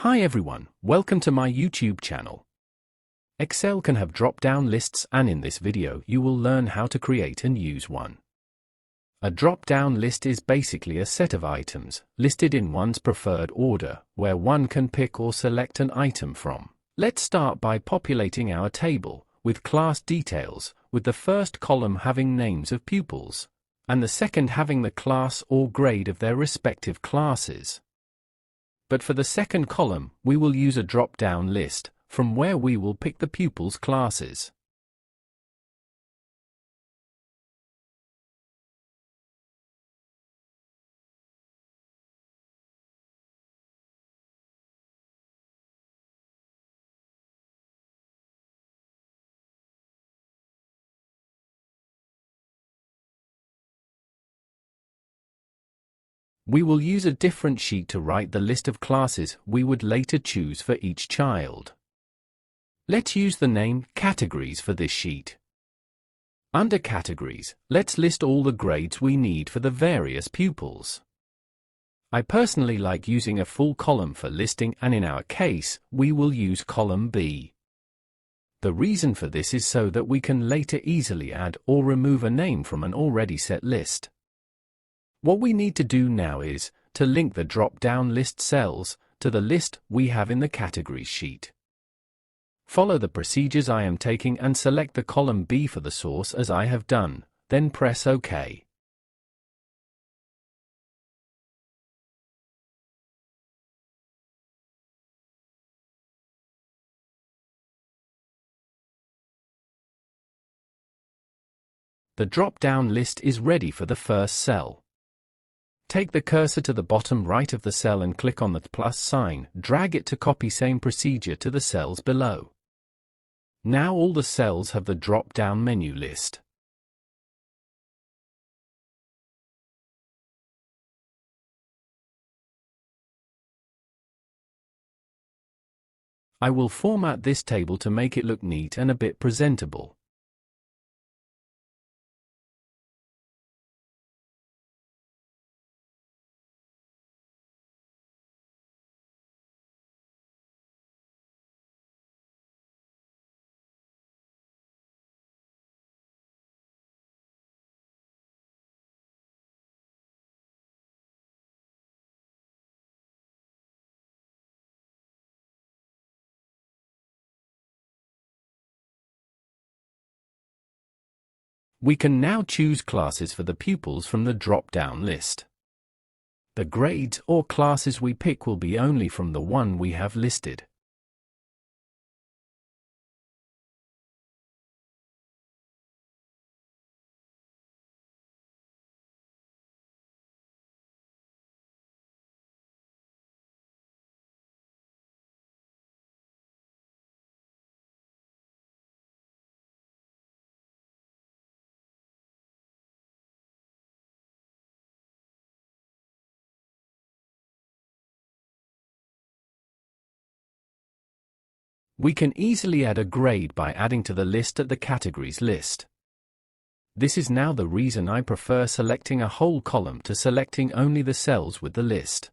Hi everyone, welcome to my YouTube channel. Excel can have drop-down lists, and in this video you will learn how to create and use one. A drop-down list is basically a set of items, listed in one's preferred order, where one can pick or select an item from. Let's start by populating our table, with class details, with the first column having names of pupils, and the second having the class or grade of their respective classes. But for the second column, we will use a drop-down list, from where we will pick the pupils' classes. We will use a different sheet to write the list of classes we would later choose for each child. Let's use the name Categories for this sheet. Under Categories, let's list all the grades we need for the various pupils. I personally like using a full column for listing, and in our case, we will use column B. The reason for this is so that we can later easily add or remove a name from an already set list. What we need to do now is to link the drop-down list cells to the list we have in the Categories sheet. Follow the procedures I am taking and select the column B for the source as I have done, then press OK. The drop-down list is ready for the first cell. Take the cursor to the bottom right of the cell and click on the plus sign, drag it to copy same procedure to the cells below. Now all the cells have the drop-down menu list. I will format this table to make it look neat and a bit presentable. We can now choose classes for the pupils from the drop-down list. The grades or classes we pick will be only from the one we have listed. We can easily add a grade by adding to the list at the Categories list. This is now the reason I prefer selecting a whole column to selecting only the cells with the list.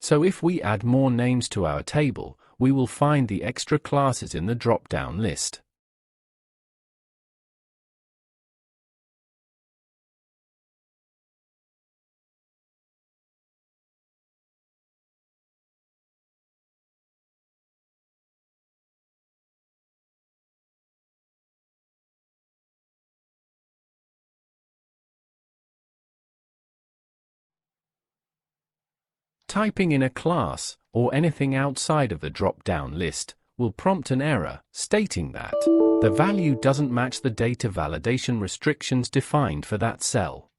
So if we add more names to our table, we will find the extra classes in the drop-down list. Typing in a class, or anything outside of the drop-down list, will prompt an error stating that the value doesn't match the data validation restrictions defined for that cell.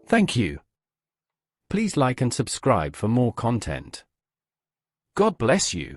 Thank you. Please like and subscribe for more content. God bless you.